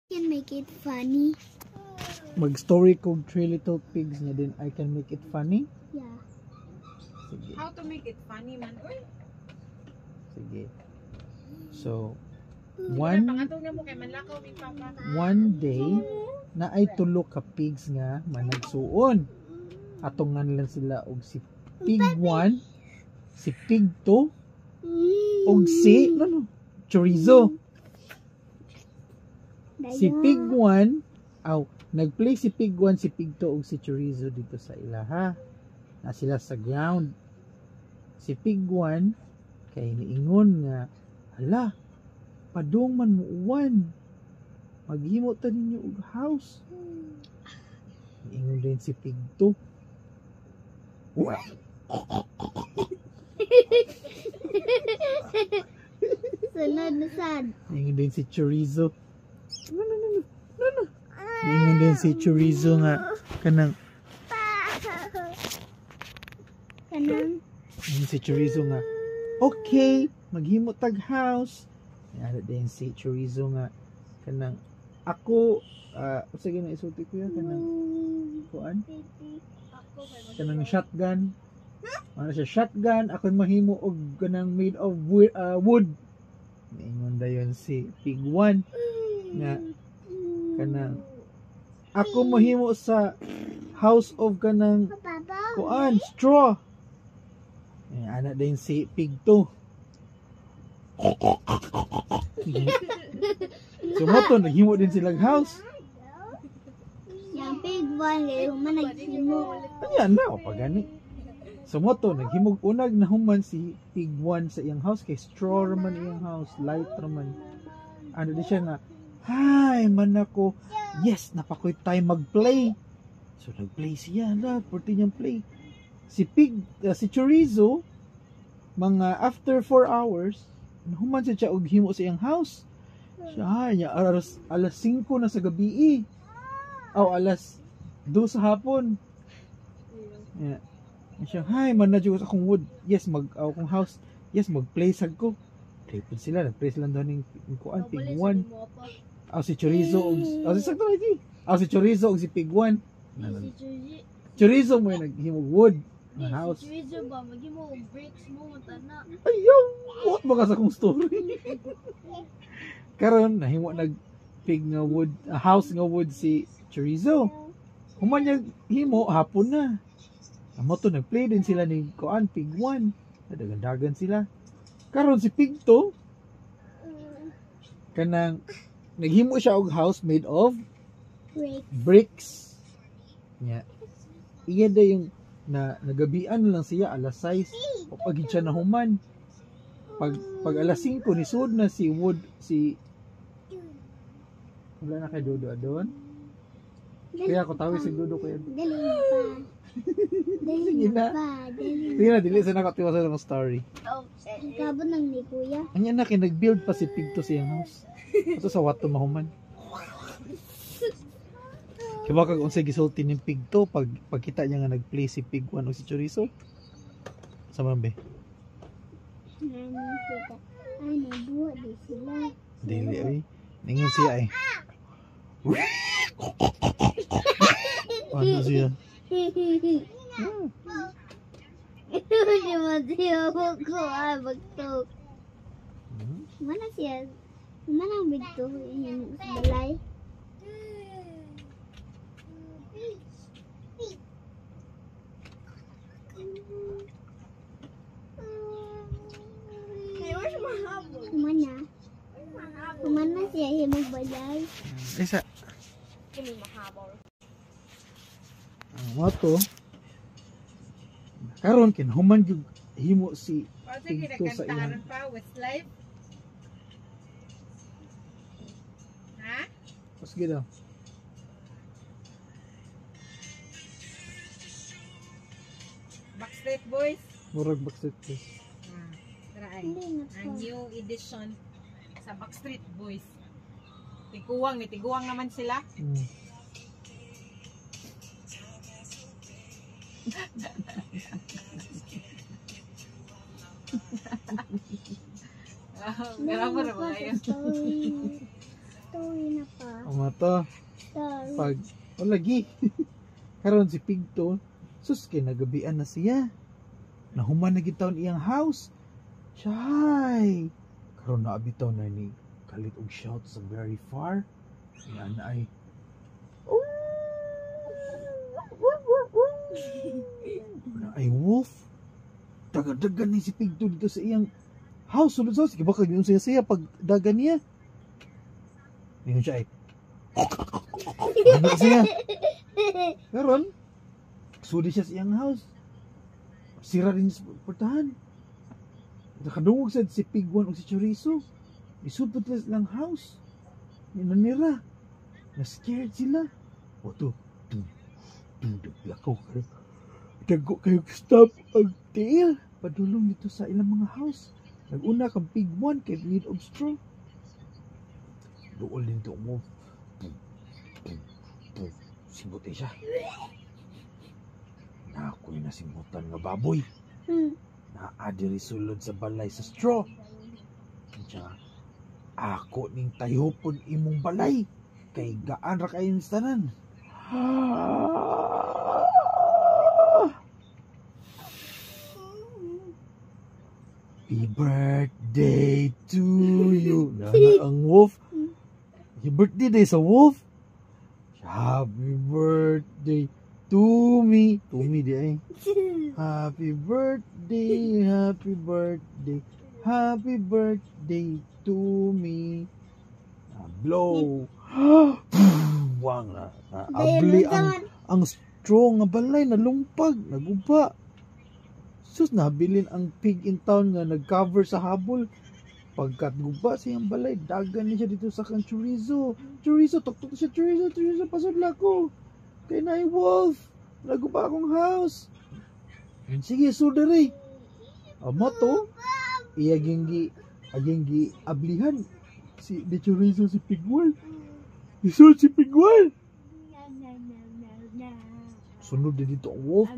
Can make it funny. Mag-story kog 3 little pigs na din I can make it funny. Yeah. Sige. How to make it funny man? Uy. Sige. So, One day na ay tulo ka pigs nga managsuon. Atongan lang sila og si pig 1, si pig 2, og si chorizo. Si pig 1, nagplay si pig 1, si pig 2 og si chorizo dito sa ilaha. Na sila sa ground. Si pig 1 kay niingon nga, hala, padung man mo uwan. Maghimo ta ninyo og house. Niingon din si pig 2. Sunod na sad. Niingon din si chorizo. No. Niingon din si chorizo nga kanang si chorizo nga okay, maghimo tag house. Ano din si chorizo nga kanang ako sige na isulti ko yan kanang kuan kanang shotgun. Ano siya shotgun, ako mahimo og kanang made of wood. Niingon dayon si pig 1 nga kanang ako mahimo sa house of kanang kuan straw. Anak din si pig 2. Sumoto naghimo din silang house. Yang pig 1 kay human naghimo. Ayan na o pagani. Sumoto naghimog unag na human si pig 1 sa iyang house kay straw raman iyang house, light raman. Ano di siya nga, hi man ako. Yes, napakoy time magplay. So nagplay siya na, pwede niyang play. Si pig, si chorizo, mga after 4 hours, nahuman siya og himo sa iyang house. Siya, alas 5 na sa gabi. Alas 2 sa hapon. Yeah. Siya, hi, man na dyan akong wood. Yes, akong house. Yes, mag-play sag ko. Tripod sila, nag-play sila doon ng kuan, pig 1. Si chorizo, si chorizo og si pig 1. Chorizo mo yung naghimog wood na house. Si chorizo ba, maghimo og bricks mo, matana. Ayaw, what ba ka sa kong story? Karon nahimo nag-pig nga wood, house nga wood si chorizo. Human niya himo, hapon na. Amo to nag-play din sila ni kuan pig 1. Nadagandagan sila. Karon si pig 2 kanang naghimo siya og house made of bricks. Yeah. Iya da yung nagabian lang siya alas 6 pagid siya nahuman. Pag alas 5 ni sud na si wood si wala na kay Dodo adon. Kaya ako tawag si Dodo kaya. Sige na. Dili sa nakatiwa sa mga story. Kabon ng ni kuya. Anya na kay nag-build pa si pig 2 sa iyang house. Ito sa wato mahuman. Kaya kag unsay gisulti ning pig 2 pagkita niya nga nag-play si pig 1 o si chorizo. Sama be. Ay, nabuha din sila. Dili ay. Ningon siya ay. Ano siya? Hindi mo siya ko bagtok. Mana siya? Mana ang bagtok? Yan sa balay. Kumana siya himog balay. Isa. Kini mahabol. Ang wato. Karon kinhuman jud himo si pig 2 sa iyang. Pa with life. Ha? Sige daw. Backstreet Boys. Murag Backstreet Boys. Try. Ang new edition sa Backstreet Boys. Tiguang naman sila. Grabe na ba yun? Tuwi na pa. Ang mato. Sorry. Pag, o lagi. Karon si Pigto, sus kay nagabian na siya. Nahuman na gitawon iyang house. Chay. Karon naabitaw na ni kalit og shout sa very far. Yan ay na ay wolf. Dagan-dagan ni si Pigto dito sa iyang house. Sulod sa sige baka yung siya pag dagan niya. Ngayon siya ay ano siya? Karon sudi siya sa iyang house. Sira rin sa portahan. Nakadungog sa si Pigwan o si Chorizo. Isupot nila silang house. Nanira. Na-scared sila. O to. Lakaw kayo. Dago kayo stop ang tail. Padulong dito sa ilang mga house. Nag-una kang Pigwan kay Lead of Straw. Dool din ito mo. Simbutin siya. Na ako'y nasimbutan nga baboy. Naadiri sulod sa balay sa straw. Kaya ako ning tayhopon imong balay. Kay gaan ra kayo tanan. Happy birthday to you. Nana ang wolf. Happy birthday day sa wolf. Happy birthday to me. To me di ay. Happy birthday, happy birthday, happy birthday to me. Blow. Wang na. Abli ang strong nga balay na lumpag, naguba. Sus nabilin ang pig in town nga nagcover sa habol. Pagkat guba siyang balay, dagan niya dito sa kang Chorizo. Chorizo, tok siya, Chorizo, pasudla ko. Kay na wolf, naguba akong house. Sige, sudari. Amo to, iyaging ablihan. Si de Chorizo si Pigwan. Isod si Pigwan. Sunod din dito ang wolf.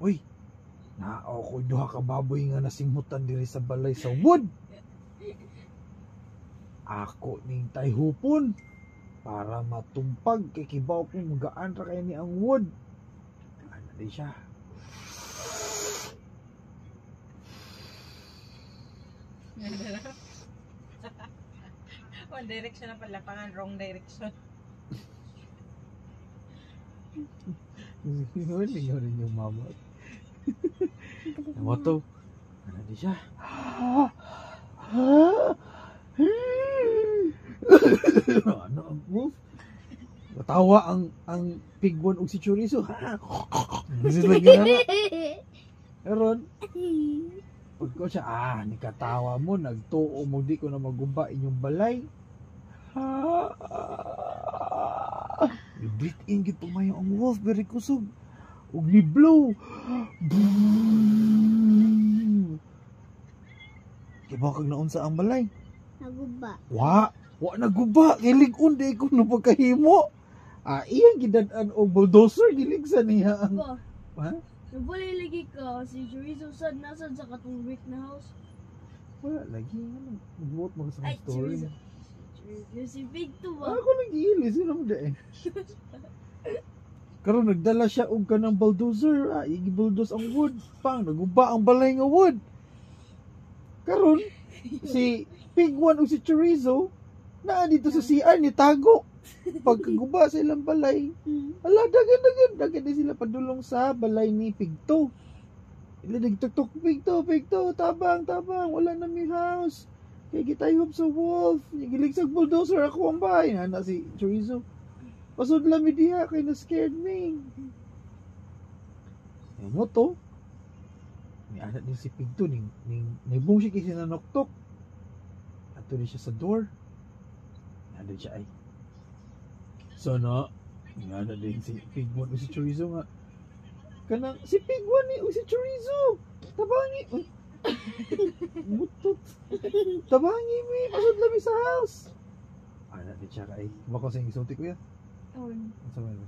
Uy, naaw ko duha ka baboy nga nasimhutan diri sa balay sa wood. Ako ning tayhupon para matumpag kay kibaw kung gaan ra kay ni ang wood. Ano di siya? One direction na pala, pangan wrong direction. Lingaw rin yung mama. Ano to? Ano di siya? Ano ang wolf? Natawa ang Pigwan o si Chorizo. This is like Eron, pagko siya, nikatawa mo, nagtuo mo, di ko na maguba inyong balay. I-breathe in gito mayo ang wolf, very kusog. Ug ni blow. Kibaw kag naunsa ang balay. Naguba. Wa naguba, kilig-on di ko na pagkahimo. Iyang gidadan og bulldozer giligsa niya ang ha? Nabuli lagi ka si Chorizo sad nasad sa katong brick na house. Wala lagi ano. Buot mo sa Ay, story. Chorizo. Chorizo si Big to ba? Ako nag-iili sila mo dai. Karon nagdala siya og kanang bulldozer, igi-bulldoze ang wood, pang naguba ang balay nga wood. Karon si Pigwan ug si Chorizo naa dito sa CR ni tago. Pagkaguba sa ilang balay, ala dagan din sila padulong sa balay ni Pigto. Ila nagtuktok, Pigto, tabang, wala na mi house. Kaya gitayhop sa wolf, gilig sa bulldozer ako ang bahay. Ana si Chorizo. Pasod lang mi diha kay na scared me. Mo to. Ni anak din si Pigto ning naibong siya kasi nanoktok. Ato din siya sa door. Nandun siya ay. Sana nga na din si Pigwan o si Chorizo nga. Kanang si Pigwan ni o si Chorizo. Tabangi. Mutot. Tabangi mi. Pasod lang mi sa house. Anak din siya kay. Bako sa isulti ko yan. Ang sama yun.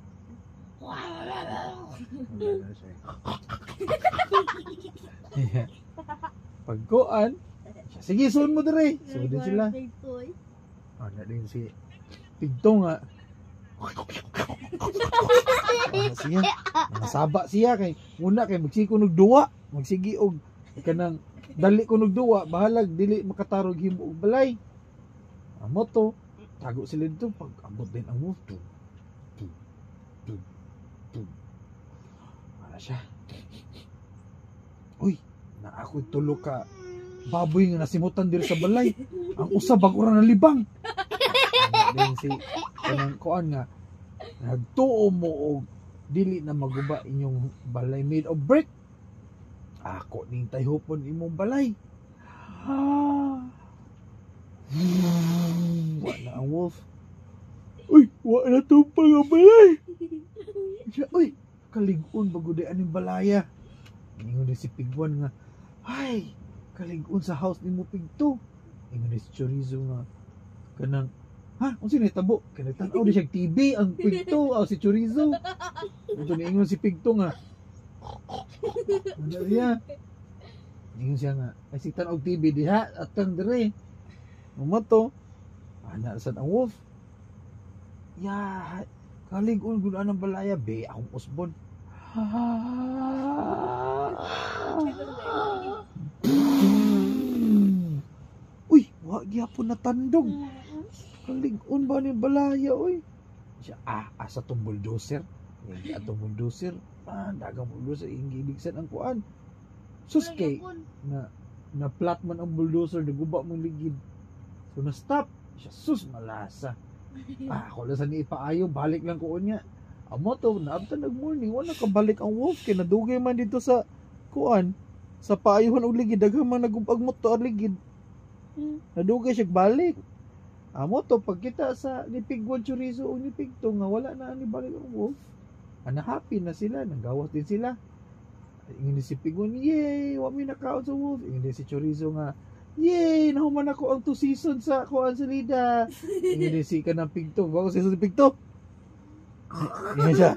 Wala na siya. Pagkuan, sige, suon mo dire. Suon din sila. Big toy. Ano din si Pigto nga. Siya, nasaba siya kay muna kay magsige kunog duwa, magsige og kanang dali kunog duwa, bahalag dili makatarog himo og balay. Amo to, tago sila dito pag abot din ang wolf to. Ana siya. Uy, na ako tulo ka baboy nga nasimutan diri sa balay. Ang usa bag-ura na libang. Din si kanang kuan nga nagtuo mo og dili na maguba inyong balay made of brick. Ako ning tayhopon imong balay. Wala ang wolf. Uy, wala to pa nga balay. Siya, uy, kalig-on bago di aning balaya. Ingon din si Pigwan nga, ay, kalig-on sa house ni mo Pigto. Ingon din si Chorizo nga, kanang, ha? Kung sino itabo? Kanagtanaw di siya TV, ang Pigto, si Chorizo. Ito ni ingon si Pigto nga, ano siya? Ingon siya nga, ay si tanaw TV diha, at kang dire. Umato, ana saan ang wolf? Ya, kalig-on gula ng balaya, be, akong usbon. Uy, wag gyapon na tandog. Kalig-on ba ni balaya, uy? Siya, asa tong bulldozer. Hindi atong bulldozer. Dagang bulldozer, hindi ibigsan ang kuan. Suskay, na flat man ang bulldozer, naguba mong ligid. So, na-stop. Siya, sus, malasa. Ako lang sa ni ipaayo, balik lang ko niya. Amo to, naabtan nag-morning, wala kabalik ang wolf, kaya nadugay man dito sa kuan, sa paayuhan og ligid, daghang man nagubag mo to ang ligid. Nadugay siya balik. Amo to, pagkita sa ni Pigwan Chorizo o ni Pigto, nga wala na ni balik ang wolf. Happy na sila, nagawas din sila. Ingin si Pigwan, yay, wa mi nakaon sa wolf. Ingin si Chorizo nga, yay, nahuman ako ang 2 seasons sa kuan sa Lida. Ingin si kanang Pigto, bago season si Pigto. Yan siya.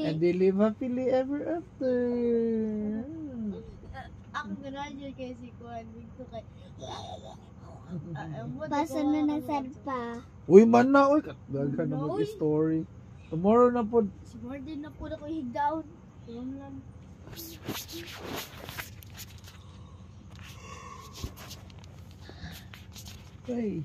And they live happily ever after. Ako gano'n yun kay si Kuan. Bigto kay... Basa na nasadpa. Uy, man na, uy. Katdagan na mag-story. Tomorrow na po. Si Martin na po na ko higdown. Alam lang. Okay.